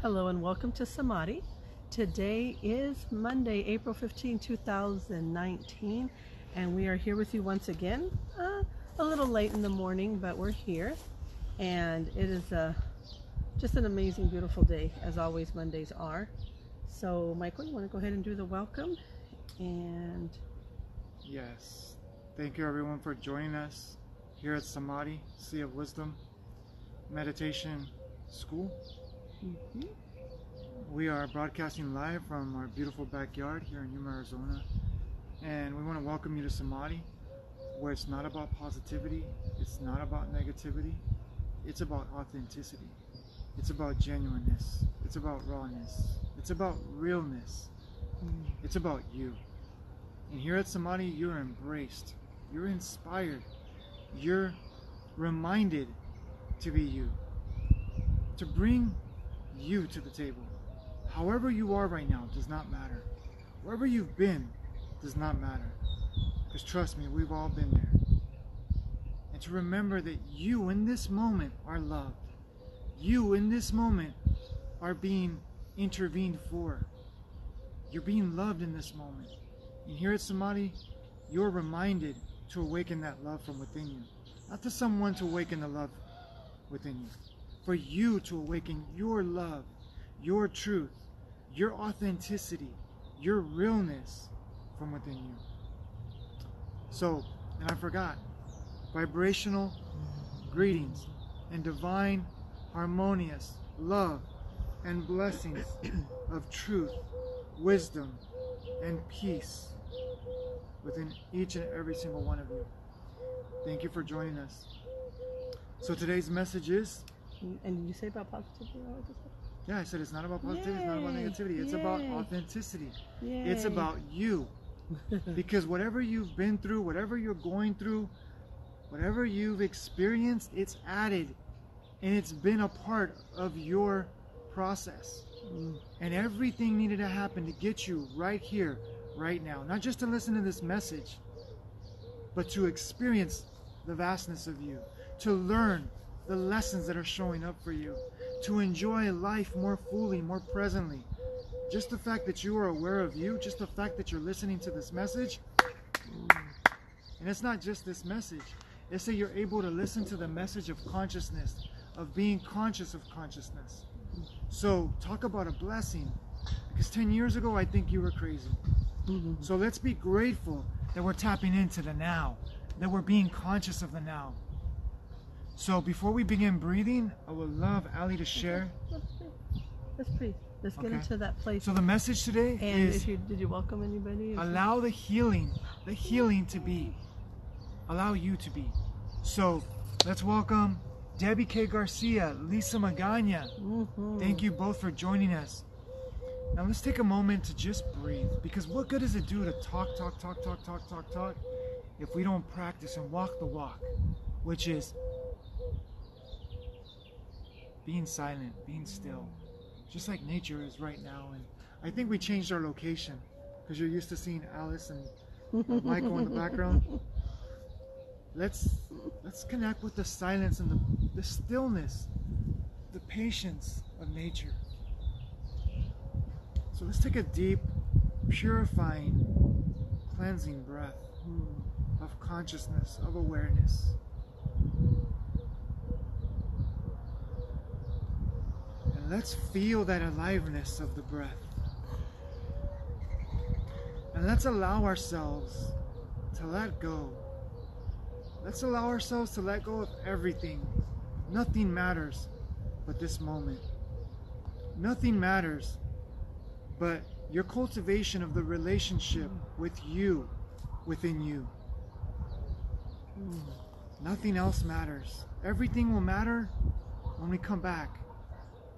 Hello and welcome to Samadhi. Today is Monday, April 15, 2019, and we are here with you once again. A little late in the morning, but we're here, and it is just an amazing, beautiful day, as always Mondays are. So, Michael, you want to go ahead and do the welcome? And yes, thank you everyone for joining us here at Samadhi, Sea of Wisdom Meditation School. We are broadcasting live from our beautiful backyard here in Yuma, Arizona, and we want to welcome you to Samadhi, where it's not about positivity, it's not about negativity, it's about authenticity, it's about genuineness, it's about rawness, it's about realness, it's about you. And here at Samadhi, you're embraced, you're inspired, you're reminded to be you, to bring you to the table. However you are right now does not matter. Wherever you've been does not matter. Because trust me, we've all been there. And to remember that you in this moment are loved. You in this moment are being intervened for. You're being loved in this moment. And here at Samadhi, you're reminded to awaken that love from within you. Not to someone to awaken the love within you. For you to awaken your love, your truth, your authenticity, your realness from within you. So, and I forgot, vibrational greetings and divine, harmonious love and blessings of truth, wisdom, and peace within each and every single one of you. Thank you for joining us. So today's message is... And did you say about positivity? Yeah, I said it's not about positivity, it's not about negativity. It's about authenticity. Yay. It's about you. Because whatever you've been through, whatever you're going through, whatever you've experienced, it's added and it's been a part of your process. And everything needed to happen to get you right here, right now. Not just to listen to this message, but to experience the vastness of you, to learn the lessons that are showing up for you, to enjoy life more fully, more presently. Just the fact that you are aware of you, just the fact that you're listening to this message, and it's not just this message, it's that you're able to listen to the message of consciousness, of being conscious of consciousness. So talk about a blessing, because 10 years ago I think you were crazy. So let's be grateful that we're tapping into the now, that we're being conscious of the now. So before we begin breathing, I would love Ali to share. Let's breathe. Let's get into that place. So the message today is, did you welcome anybody? Allow the healing to be. Allow you to be. So let's welcome Debbie K. Garcia, Lisa Magana. Thank you both for joining us. Now let's take a moment to just breathe, because what good does it do to talk if we don't practice and walk the walk, which is being silent, being still, just like nature is right now. And I think we changed our location, because you're used to seeing Alice and Michael in the background. Let's connect with the silence and the stillness, the patience of nature. So let's take a deep, purifying, cleansing breath of consciousness, of awareness. Let's feel that aliveness of the breath. And let's allow ourselves to let go. Let's allow ourselves to let go of everything. Nothing matters but this moment. Nothing matters but your cultivation of the relationship with you, within you. Nothing else matters. Everything will matter when we come back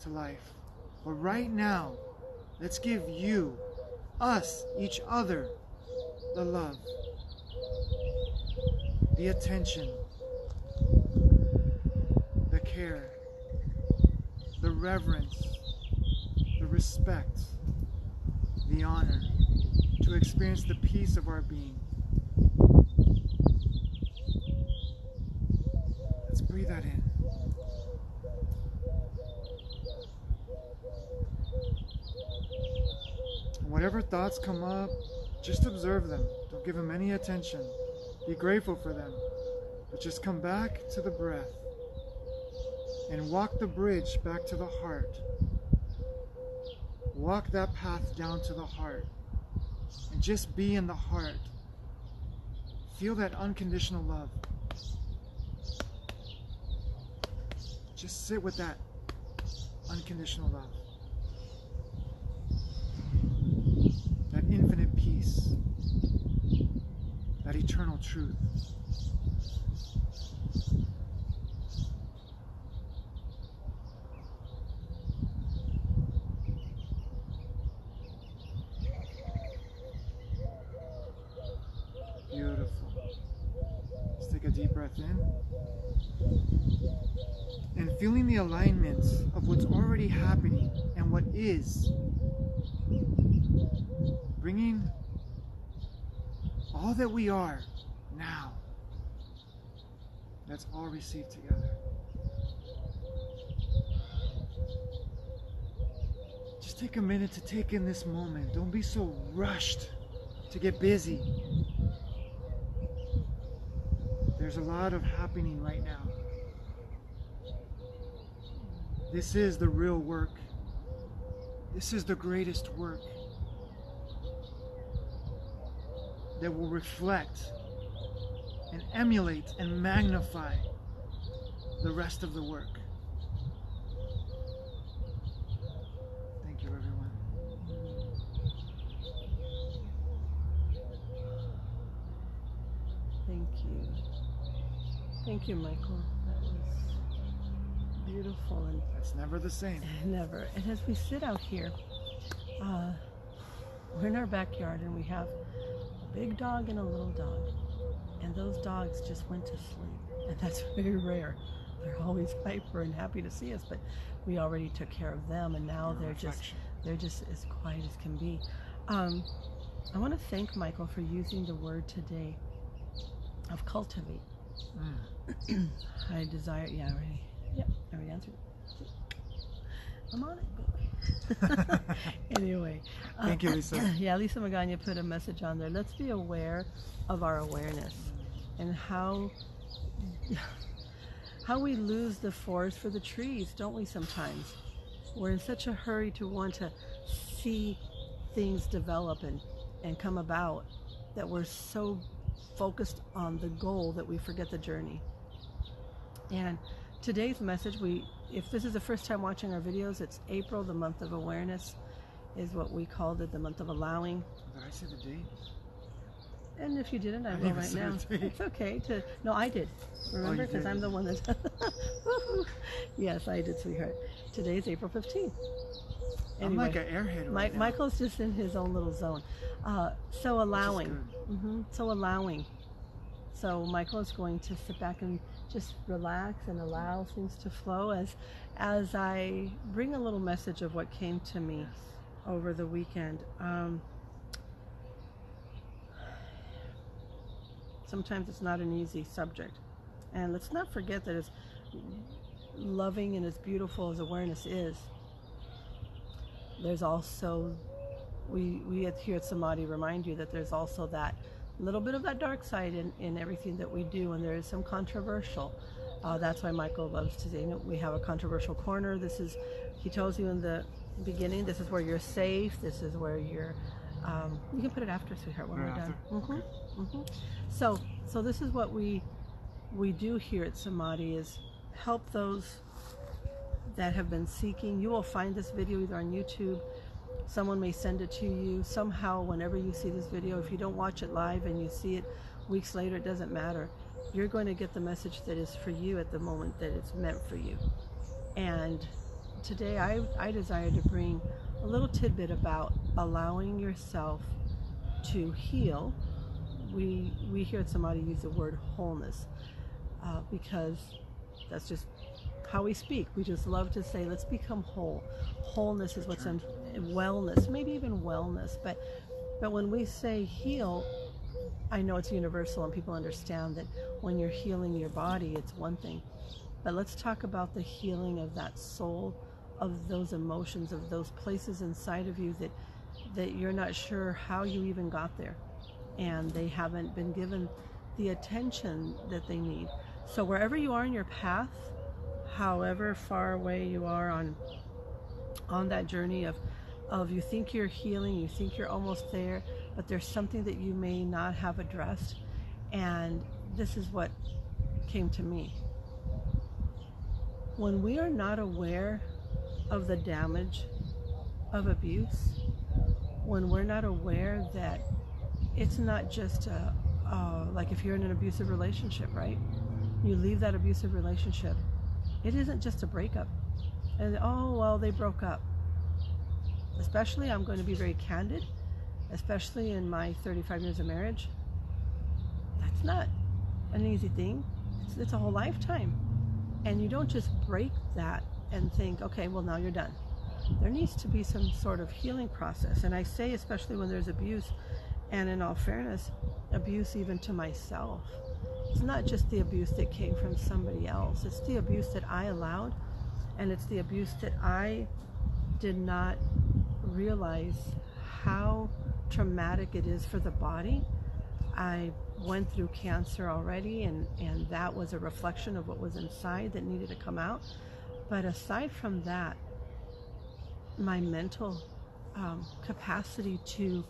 to life. But right now, let's give you, us, each other, the love, the attention, the care, the reverence, the respect, the honor, to experience the peace of our being. Let's breathe that in. Whatever thoughts come up, just observe them. Don't give them any attention. Be grateful for them. But just come back to the breath and walk the bridge back to the heart. Walk that path down to the heart and just be in the heart. Feel that unconditional love. Just sit with that unconditional love. That infinite peace. That eternal truth. Beautiful. Let's take a deep breath in. And feeling the alignment of what's already happening and what is. Bringing all that we are now. Let's all receive together. Just take a minute to take in this moment. Don't be so rushed to get busy. There's a lot of happening right now. This is the real work. This is the greatest work that will reflect and emulate and magnify the rest of the work. Thank you, everyone. Thank you. Thank you, Michael. That was beautiful. And It's never the same. never. And as we sit out here, we're in our backyard and we have a big dog and a little dog. And those dogs just went to sleep. And that's very rare. They're always hyper and happy to see us, but we already took care of them, and now they're just as quiet as can be. I want to thank Michael for using the word today of cultivate. I desire, I already answered it. I'm on it. Anyway. Thank you, Lisa. Yeah, Lisa Magana put a message on there. Let's be aware of our awareness and how we lose the forest for the trees, don't we sometimes? We're in such a hurry to want to see things develop and come about that we're so focused on the goal that we forget the journey. And today's message, if this is the first time watching our videos, it's April, the month of awareness, is what we called it, the month of allowing. Did I say the date? And if you didn't, I will didn't right say now. the date. It's okay to. No, I did. Remember, because I'm the one that's. Woohoo. Yes, I did, sweetheart. Today's April 15th. Anyway, I'm like an airhead right now. Michael's just in his own little zone. So allowing. So allowing. So Michael is going to sit back and just relax and allow things to flow as I bring a little message of what came to me over the weekend. Sometimes it's not an easy subject. And let's not forget that as loving and as beautiful as awareness is, there's also, we here at Samadhi remind you that there's also that little bit of that dark side in everything that we do, and there is some controversial. That's why Michael loves to say, we have a controversial corner. He tells you in the beginning, this is where you're safe, this is where you're, you can put it after, sweetheart, when we're done. So this is what we do here at Samadhi, is help those that have been seeking. You will find this video either on YouTube, someone may send it to you somehow. Whenever you see this video, if you don't watch it live and you see it weeks later, it doesn't matter. You're going to get the message that is for you at the moment that it's meant for you. And today I desire to bring a little tidbit about allowing yourself to heal. We here at Samadhi use the word wholeness because that's just how we speak. We just love to say, let's become whole. Wholeness is what's in wellness, maybe even wellness. But when we say heal, I know it's universal and people understand that when you're healing your body, it's one thing. But let's talk about the healing of that soul, of those emotions, of those places inside of you that you're not sure how you even got there, and they haven't been given the attention that they need. So wherever you are in your path, however far away you are on that journey of you think you're healing, you think you're almost there, but there's something that you may not have addressed. And this is what came to me. When we are not aware of the damage of abuse, when we're not aware that it's not just like if you're in an abusive relationship, right? You leave that abusive relationship. It isn't just a breakup. And oh, well, they broke up. Especially, I'm going to be very candid, especially in my 35 years of marriage. That's not an easy thing. It's a whole lifetime. And you don't just break that and think, okay, well, now you're done. There needs to be some sort of healing process. And I say, especially when there's abuse, and in all fairness, abuse even to myself. It's not just the abuse that came from somebody else. It's the abuse that I allowed, and it's the abuse that I did not realize how traumatic it is for the body. I went through cancer already, and that was a reflection of what was inside that needed to come out. But aside from that, my mental capacity to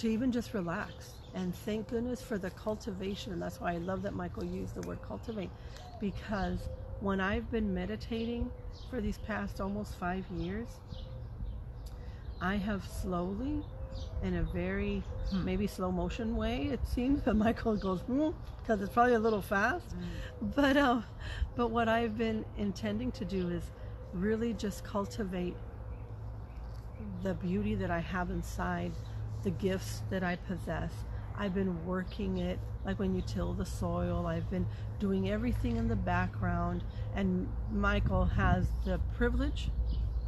even just relax, and thank goodness for the cultivation. And that's why I love that Michael used the word cultivate, because when I've been meditating for these past almost 5 years, I have slowly, in a very maybe slow motion way, it seems, but Michael goes, because it's probably a little fast. But what I've been intending to do is really just cultivate the beauty that I have inside, the gifts that I possess. I've been working it, like when you till the soil. I've been doing everything in the background, and Michael has the privilege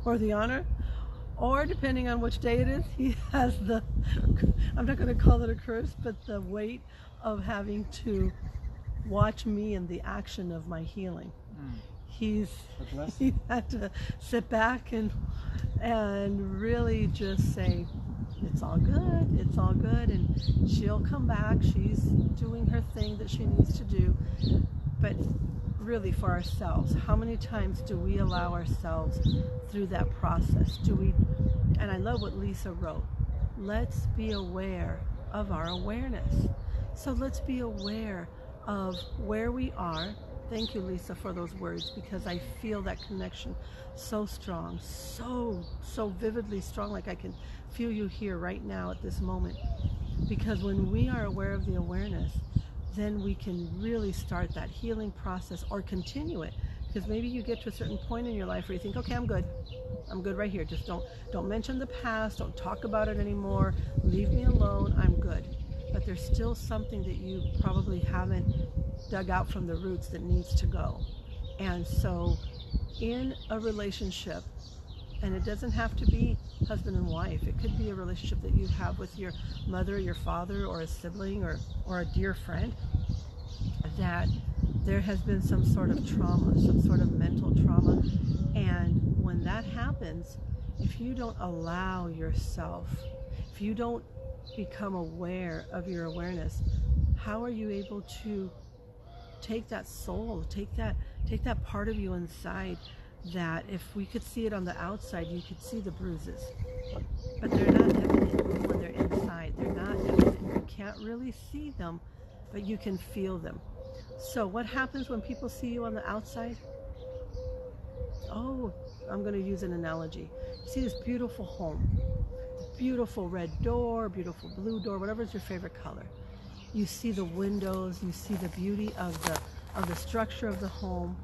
or the honor, or depending on which day it is, he has the, I'm not going to call it a curse, but the weight of having to watch me in the action of my healing. He had to sit back and really just say, it's all good, it's all good, and she'll come back. She's doing her thing that she needs to do. But really, for ourselves, how many times do we allow ourselves through that process? And I love what Lisa wrote, let's be aware of our awareness. So let's be aware of where we are. Thank you, Lisa, for those words, because I feel that connection so strong, so vividly strong, like I can feel you here right now at this moment. Because when we are aware of the awareness, then we can really start that healing process, or continue it. Because maybe you get to a certain point in your life where you think, okay, I'm good right here. Just don't mention the past, don't talk about it anymore, leave me alone, I'm good. But there's still something that you probably haven't dug out from the roots that needs to go. And so in a relationship, and it doesn't have to be husband and wife, it could be a relationship that you have with your mother, your father, or a sibling, or a dear friend, that there has been some sort of trauma, some sort of mental trauma. And when that happens, if you don't allow yourself, if you don't become aware of your awareness, how are you able to take that soul, take that part of you inside, that if we could see it on the outside, you could see the bruises, but they're not evident when they're inside. They're not evident. You can't really see them, but you can feel them. So what happens when people see you on the outside? Oh, I'm going to use an analogy. You see this beautiful home, beautiful red door, beautiful blue door, whatever is your favorite color. You see the windows, you see the beauty of the structure of the home.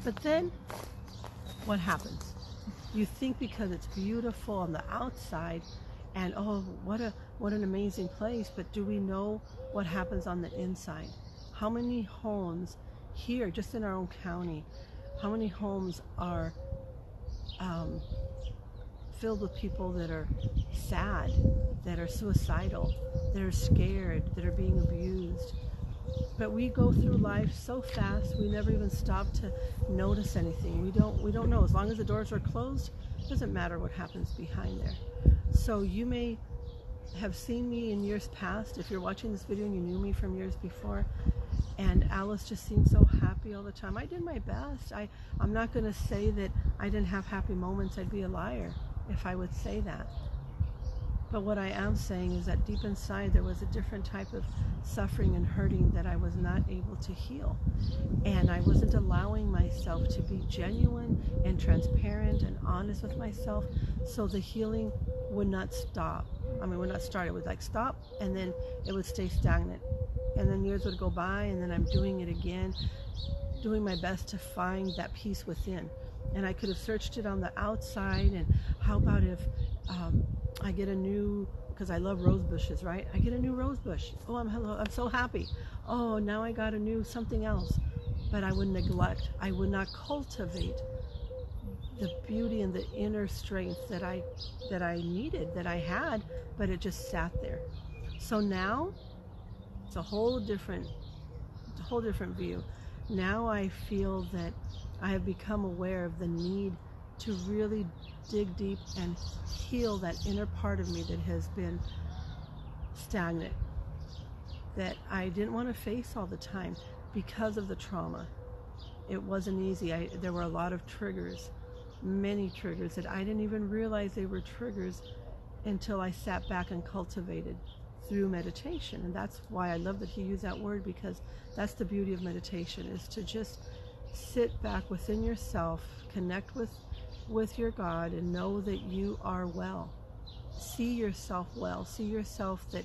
But then what happens? You think because it's beautiful on the outside, and oh, what an amazing place, but do we know what happens on the inside? How many homes here, just in our own county, how many homes are filled with people that are sad, that are suicidal, that are scared, that are being abused? But we go through life so fast, we never even stop to notice anything. We don't know. As long as the doors are closed, it doesn't matter what happens behind there. So you may have seen me in years past. If you're watching this video and you knew me from years before, and Alice just seemed so happy all the time. I did my best. I'm not going to say that I didn't have happy moments. I'd be a liar if I would say that. But what I am saying is that deep inside there was a different type of suffering and hurting that I was not able to heal. And I wasn't allowing myself to be genuine and transparent and honest with myself, so the healing would not stop. I mean, would not start. It would like stop, and then it would stay stagnant. And then years would go by, and then I'm doing it again, doing my best to find that peace within. And I could have searched it on the outside, and how about if I get a new, because I love rose bushes, right? I get a new rose bush. Oh, I'm so happy. Oh, now I got a new something else. But I would neglect, I would not cultivate the beauty and the inner strength that I needed, that I had, but it just sat there. So now it's a whole different view. Now I feel that I have become aware of the need to really dig deep and heal that inner part of me that has been stagnant, that I didn't want to face all the time because of the trauma. It wasn't easy. There were a lot of triggers, many triggers that I didn't even realize they were triggers until I sat back and cultivated through meditation. And that's why I love that he used that word, because that's the beauty of meditation, is to just sit back within yourself, connect with your God, and know that you are well. See yourself well. See yourself that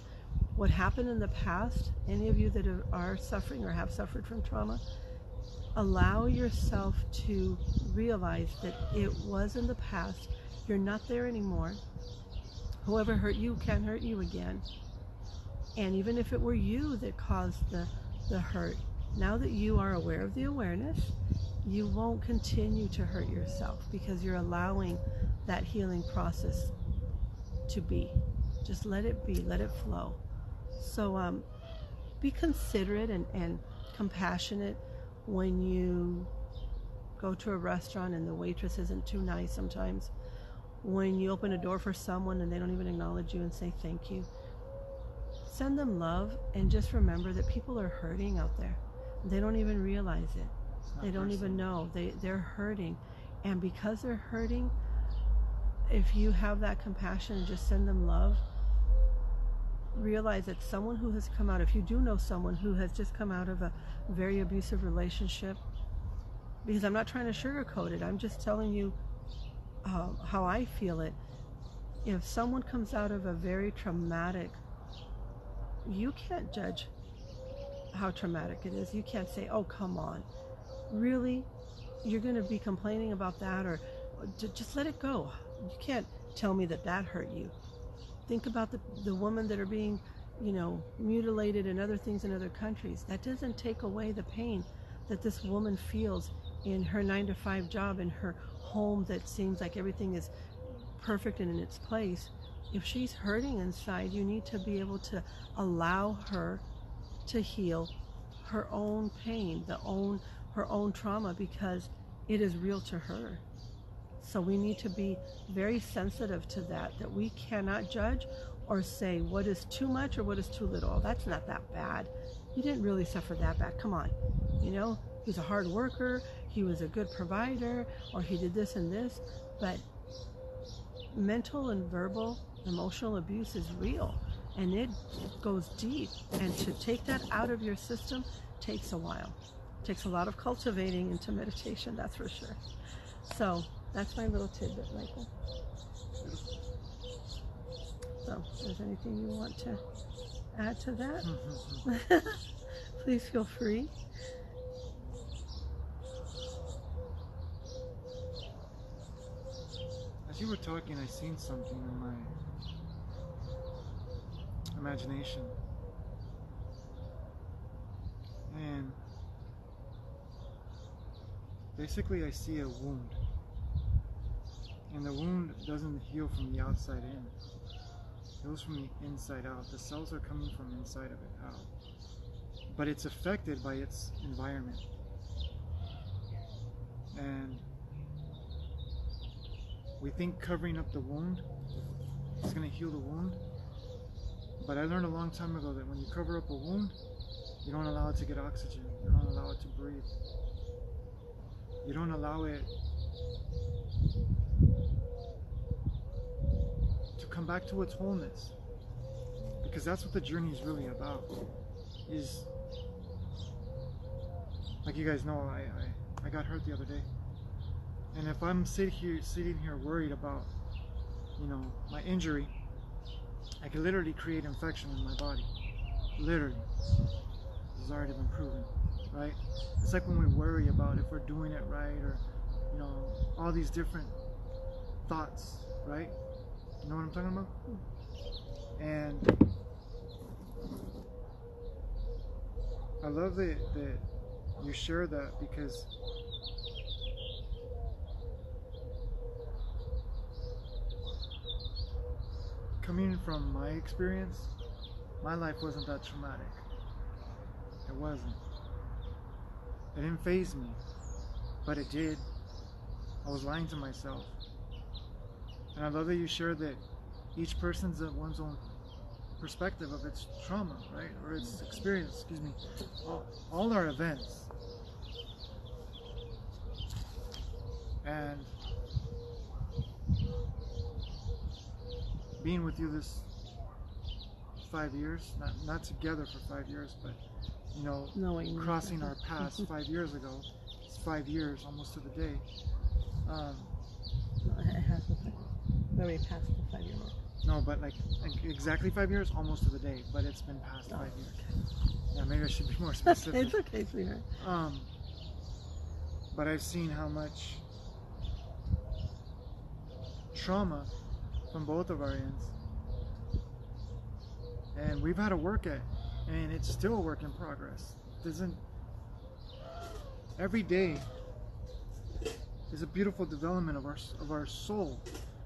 what happened in the past, any of you that are suffering or have suffered from trauma, allow yourself to realize that it was in the past. You're not there anymore. Whoever hurt you can't hurt you again. And even if it were you that caused the hurt, now that you are aware of the awareness, you won't continue to hurt yourself, because you're allowing that healing process to be. Just let it be, let it flow. So be considerate and compassionate when you go to a restaurant and the waitress isn't too nice sometimes. When you open a door for someone and they don't even acknowledge you and say thank you. Send them love, and just remember that people are hurting out there. They don't even realize it. They don't even know. They're hurting. And because they're hurting, if you have that compassion and just send them love, realize that someone who has come out, if you do know someone who has just come out of a very abusive relationship, because I'm not trying to sugarcoat it, I'm just telling you how I feel it. If someone comes out of a very traumatic, you can't judge how traumatic it is. You can't say, oh, come on. Really? You're going to be complaining about that? Or just let it go. You can't tell me that hurt you. Think about the women that are being, mutilated and other things in other countries. That doesn't take away the pain that this woman feels in her 9-to-5 job, in her home that seems like everything is perfect and in its place. If she's hurting inside, you need to be able to allow her to heal her own pain, her own trauma, because it is real to her. So we need to be very sensitive to that we cannot judge or say what is too much or what is too little. Oh, that's not that bad. You didn't really suffer that bad. Come on. He's a hard worker, he was a good provider, or he did this and this. But mental and verbal, emotional abuse is real, and it goes deep. And to take that out of your system takes a while. It takes a lot of cultivating into meditation, that's for sure. So that's my little tidbit, Michael. So if there's anything you want to add to that, please feel free. As you were talking, I seen something in my imagination. And basically I see a wound. And the wound doesn't heal from the outside in. It goes from the inside out. The cells are coming from inside of it out. but it's affected by its environment. And we think covering up the wound is going to heal the wound. But I learned a long time ago that when you cover up a wound, you don't allow it to get oxygen. You don't allow it to breathe. You don't allow it to come back to its wholeness. Because that's what the journey is really about. Is, like you guys know, I got hurt the other day. And if I'm sitting here worried about, my injury, I could literally create infection in my body. Literally. This has already been proven, right? It's like when we worry about if we're doing it right, or, all these different thoughts, right? You know what I'm talking about? And I love that you share that, because coming from my experience, my life wasn't that traumatic. It wasn't. It didn't faze me, but it did. I was lying to myself. And I love that you share that each person's at one's own perspective of its trauma, right? Or its experience, all our events. And being with you this 5 years, not together for 5 years, but knowing crossing our paths 5 years ago. It's 5 years almost to the day. It has already passed the 5-year mark. No, but like exactly 5 years, almost to the day, but it's been past 5 years. Okay. Yeah, maybe I should be more specific. It's okay, sweetheart. But I've seen how much trauma from both of our ends, and we've had to work at, and it's still a work in progress. Every day is a beautiful development of our soul,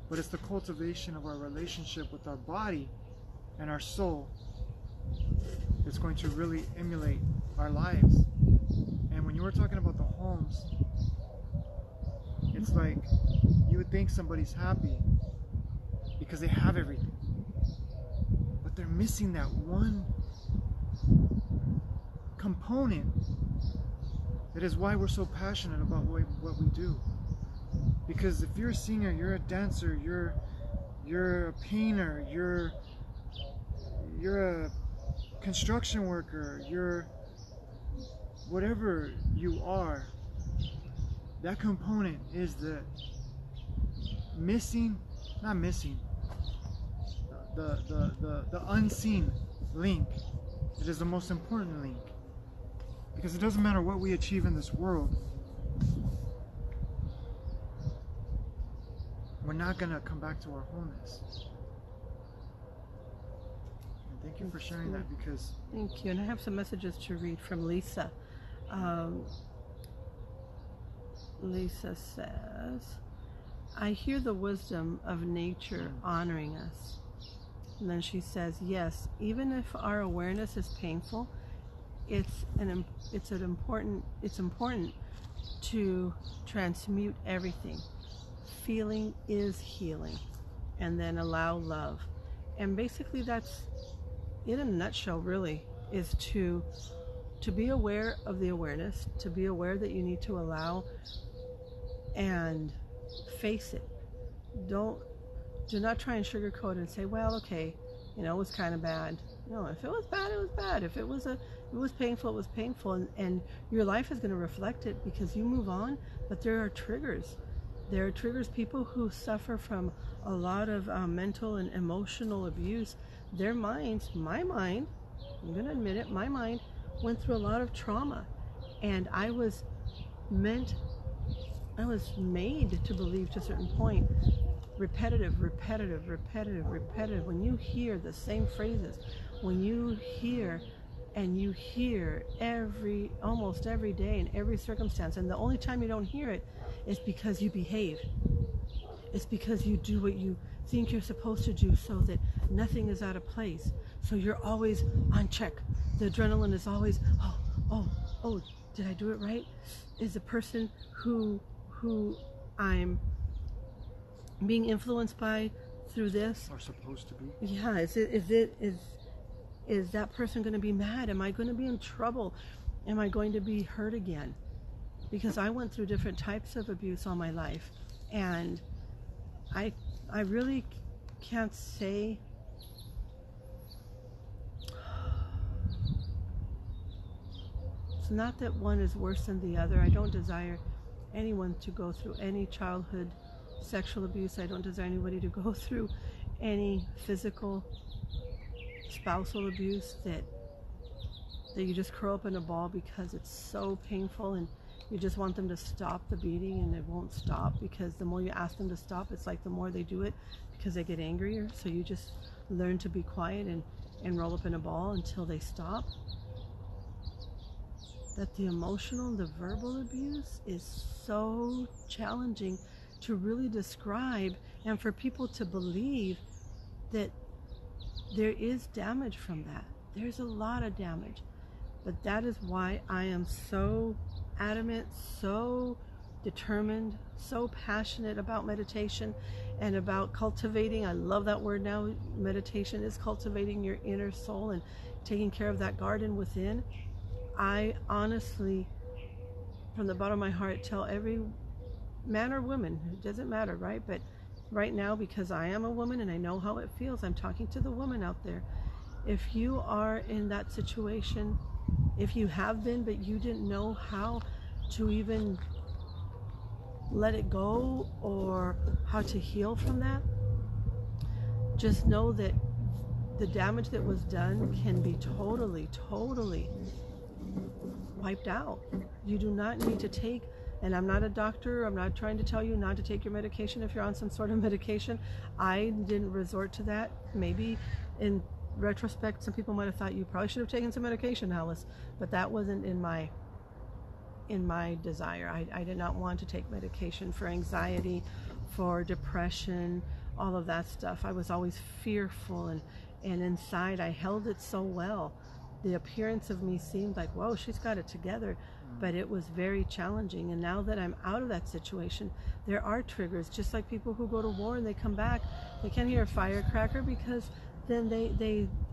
but it's the cultivation of our relationship with our body and our soul that's going to really emulate our lives. And when you were talking about the homes, it's like you would think somebody's happy because they have everything, but they're missing that one component that is why we're so passionate about what we do. Because if you're a singer, you're a dancer, you're a painter, you're a construction worker, you're whatever you are, that component is the unseen link. It is the most important link, because it doesn't matter what we achieve in this world, we're not going to come back to our wholeness. And thank you for sharing that, because... Thank you. And I have some messages to read from Lisa. Lisa says, I hear the wisdom of nature honoring us. And then she says, yes, even if our awareness is painful, it's important to transmute everything. Feeling is healing, and then allow love. And basically that's in a nutshell, really, is to be aware of the awareness, to be aware that you need to allow and face it. Do not try and sugarcoat it and say, well, okay, it was kind of bad. No, if it was bad, it was bad. If it was painful, it was painful. And your life is going to reflect it, because you move on. But there are triggers. There are triggers. People who suffer from a lot of mental and emotional abuse, their minds, my mind, I'm going to admit it, my mind went through a lot of trauma. And I was made to believe to a certain point, repetitive. When you hear the same phrases, when you hear almost every day in every circumstance, and the only time you don't hear it is because you behave. It's because you do what you think you're supposed to do, so that nothing is out of place. So you're always on check. the adrenaline is always, oh, did I do it right? Is the person who I'm being influenced by through this, or supposed to be? Yeah, is that person going to be mad? Am I going to be in trouble? Am I going to be hurt again? Because I went through different types of abuse all my life, and I really can't say it's not that one is worse than the other. I don't desire anyone to go through any childhood sexual abuse. I don't desire anybody to go through any physical spousal abuse that you just curl up in a ball because it's so painful and you just want them to stop the beating, and it won't stop, because the more you ask them to stop, it's like the more they do it because they get angrier. So you just learn to be quiet and roll up in a ball until they stop. That the emotional, the verbal abuse is so challenging to really describe, and for people to believe that there is damage from that. There's a lot of damage. But that is why I am so adamant, so determined, so passionate about meditation and about cultivating. I love that word now. Meditation is cultivating your inner soul and taking care of that garden within. I honestly, from the bottom of my heart, tell every man or woman, it doesn't matter, right? But right now, because I am a woman and I know how it feels, I'm talking to the woman out there. If you are in that situation, if you have been, but you didn't know how to even let it go or how to heal from that, just know that the damage that was done can be totally wiped out. You do not need to take, and I'm not a doctor, I'm not trying to tell you not to take your medication if you're on some sort of medication. I didn't resort to that. Maybe in retrospect, some people might have thought you probably should have taken some medication, Alice, but that wasn't in my desire. I did not want to take medication for anxiety, for depression, all of that stuff. I was always fearful, and inside I held it so well. The appearance of me seemed like, whoa, she's got it together, but it was very challenging. And now that I'm out of that situation, there are triggers, just like people who go to war and they come back, they can't hear a firecracker because then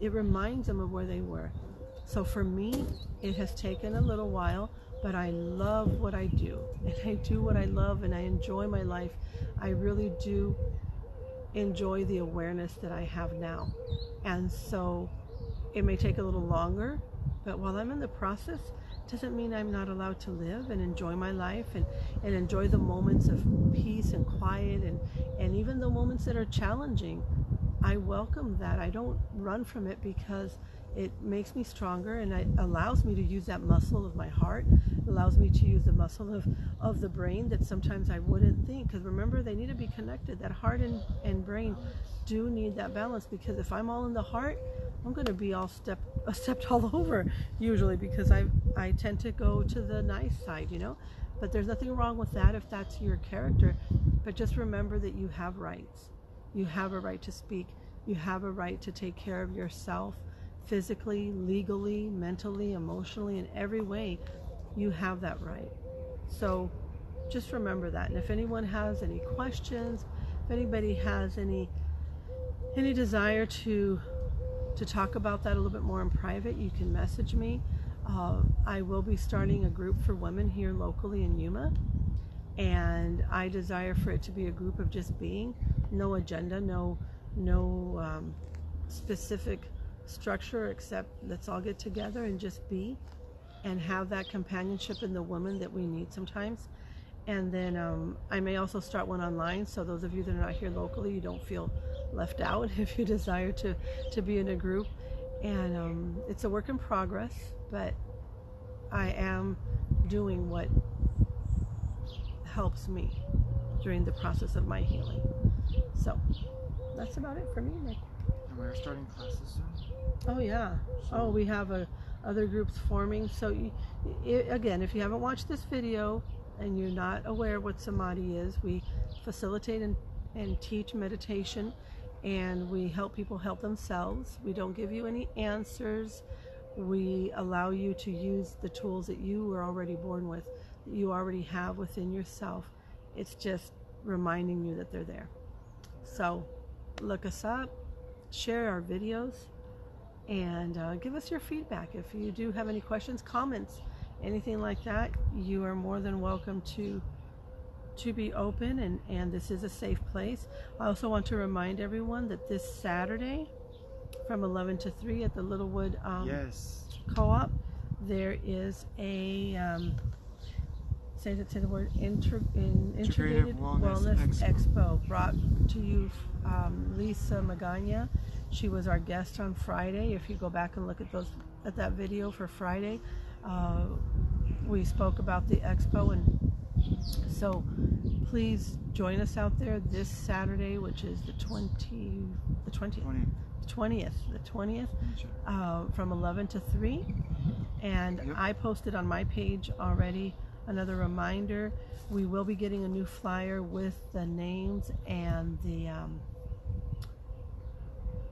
it reminds them of where they were. So for me, it has taken a little while, but I love what I do, and I do what I love, and I enjoy my life. I really do enjoy the awareness that I have now. And so it may take a little longer, but while I'm in the process, doesn't mean I'm not allowed to live and enjoy my life and enjoy the moments of peace and quiet, and even the moments that are challenging. I welcome that. I don't run from it because it makes me stronger, and it allows me to use that muscle of my heart. It allows me to use the muscle of the brain that sometimes I wouldn't think, because remember, they need to be connected. That heart and brain do need that balance, because if I'm all in the heart, I'm going to be all stepped all over usually, because I tend to go to the nice side, but there's nothing wrong with that if that's your character. But just remember that you have rights. You have a right to speak. You have a right to take care of yourself physically, legally, mentally, emotionally, in every way. You have that right. So just remember that. And if anyone has any questions, if anybody has any desire to talk about that a little bit more in private, you can message me. I will be starting a group for women here locally in Yuma, and I desire for it to be a group of just being, no agenda, no specific structure, except let's all get together and just be and have that companionship in the woman that we need sometimes. And then I may also start one online, so those of you that are not here locally, you don't feel left out if you desire to be in a group. And it's a work in progress, but I am doing what helps me during the process of my healing. So that's about it for me, Nick. And we're starting classes soon? Oh yeah. Oh, we have other groups forming. So again, if you haven't watched this video and you're not aware what Samadhi is, we facilitate and teach meditation, and we help people help themselves. We don't give you any answers. we allow you to use the tools that you were already born with, that you already have within yourself. It's just reminding you that they're there. So look us up, share our videos, and give us your feedback. If you do have any questions, comments, anything like that, you are more than welcome to be open, and this is a safe place. I also want to remind everyone that this Saturday from 11 to 3 at the Littlewood Yes. Co-op, there is a say the word integrated wellness expo brought to you. Lisa Magana, she was our guest on Friday. If you go back and look at that video for Friday, we spoke about the expo, and so please join us out there this Saturday, which is the 20th, from 11 to 3. And Yep. I posted on my page already another reminder. We will be getting a new flyer with the names and the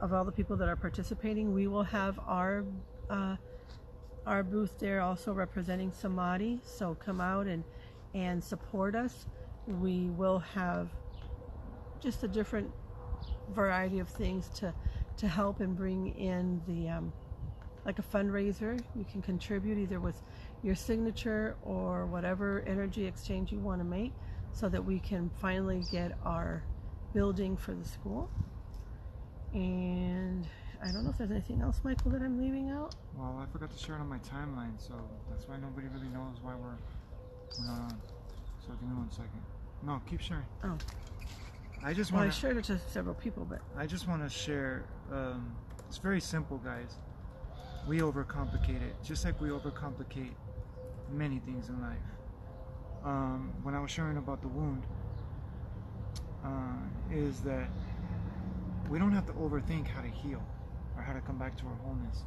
of all the people that are participating. We will have our booth there also representing Samadhi, so come out and support us. We will have just a different variety of things to help and bring in the like a fundraiser. You can contribute either with your signature or whatever energy exchange you want to make, so that we can finally get our building for the school. And I don't know if there's anything else, Michael, that I'm leaving out. Well, I forgot to share it on my timeline, so that's why nobody really knows why we're not on. So give me 1 second. No, keep sharing. Oh. I just Well, want I shared it to several people, but I just want to share. It's very simple, guys. We overcomplicate it, just like we overcomplicate many things in life. When I was sharing about the wound, is that we don't have to overthink how to heal or how to come back to our wholeness,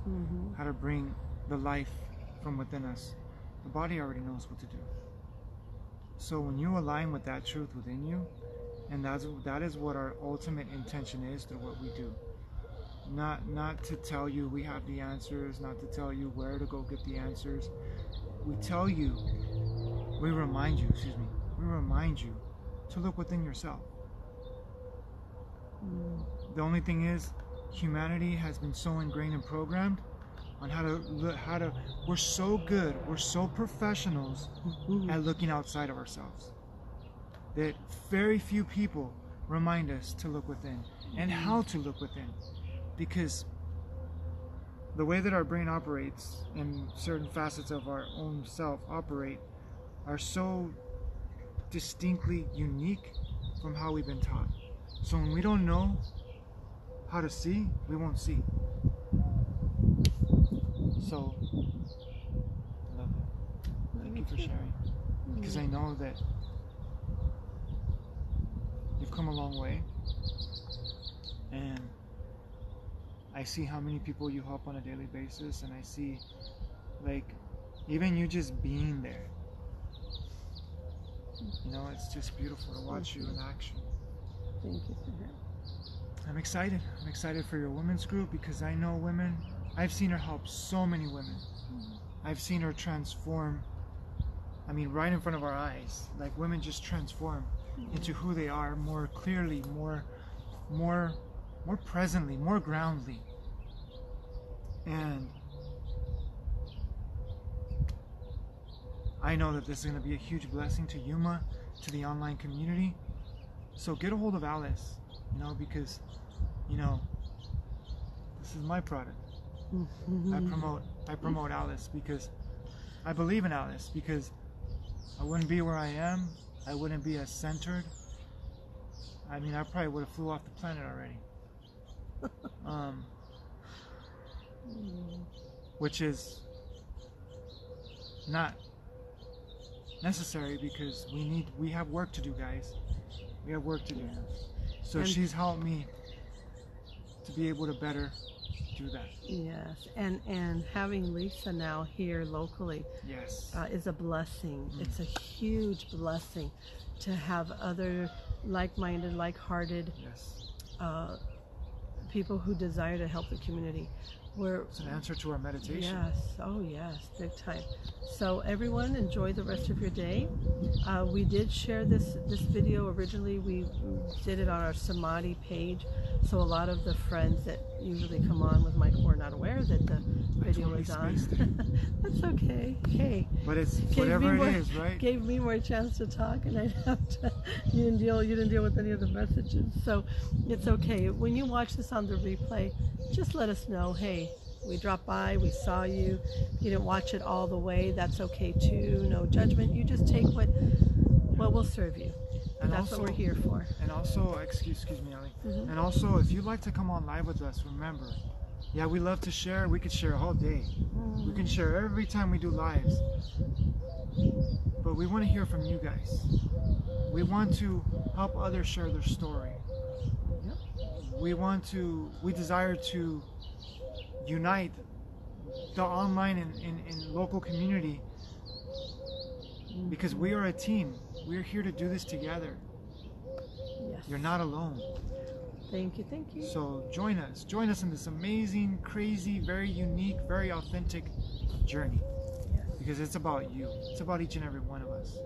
how to bring the life from within us. The body already knows what to do. So when you align with that truth within you, and that is what our ultimate intention is through what we do. Not to tell you we have the answers, not to tell you where to go get the answers. We remind you to look within yourself. The only thing is, humanity has been so ingrained and programmed on how to we're so good, we're so professionals at looking outside of ourselves, that very few people remind us to look within and how to look within. Because the way that our brain operates and certain facets of our own self operate are so distinctly unique from how we've been taught. So when we don't know how to see, we won't see. So, I love it. Thank you for sharing. Because I know that you've come a long way. And I see how many people you help on a daily basis, and I see, like, even you just being there. You know, it's just beautiful to watch you in action. thank you for that. I'm excited. I'm excited for your women's group, because I know women. I've seen her help so many women. I've seen her transform, I mean, right in front of our eyes. Like, women just transform into who they are more clearly, more presently, more groundly. And I know that this is going to be a huge blessing to Yuma, to the online community. So get a hold of Alice, you know, because, you know, this is my product. I promote Alice because I believe in Alice, because I wouldn't be where I am. I wouldn't be as centered. I mean, I probably would have flew off the planet already. Which is not necessary, because we have work to do, guys. We have work to do. So she's helped me to be able to better do that. Yes, and having Lisa now here locally, yes, is a blessing. It's a huge blessing to have other like-minded, like-hearted yes, people who desire to help the community. It's an answer to our meditation. Yes, oh yes, big time. So everyone, enjoy the rest of your day. We did share this video originally. We did it on our Samadhi page, so a lot of the friends that usually come on with Mike were not aware that the video was on. That's okay. Hey, but it's whatever it is, right? Gave me more chance to talk, and I'd have to. You didn't deal with any of the messages, so it's okay. When you watch this on the replay, just let us know. Hey, we dropped by, we saw you. You didn't watch it all the way. That's okay too. No judgment. You just take what will serve you. And that's what we're here for. And also, excuse me, Ali. Mm-hmm. And also, if you'd like to come on live with us, remember, yeah, we love to share. We could share all day. Mm-hmm. We can share every time we do lives. But we want to hear from you guys. We want to help others share their story. Yep. We desire to unite the online and local community, because we are a team. We're here to do this together. Yes. You're not alone. Thank you, thank you. So join us in this amazing, crazy, very unique, very authentic journey. Yes. Because it's about you. It's about each and every one of us.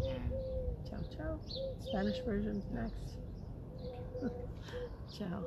And Ciao, ciao. Spanish version next. Ciao.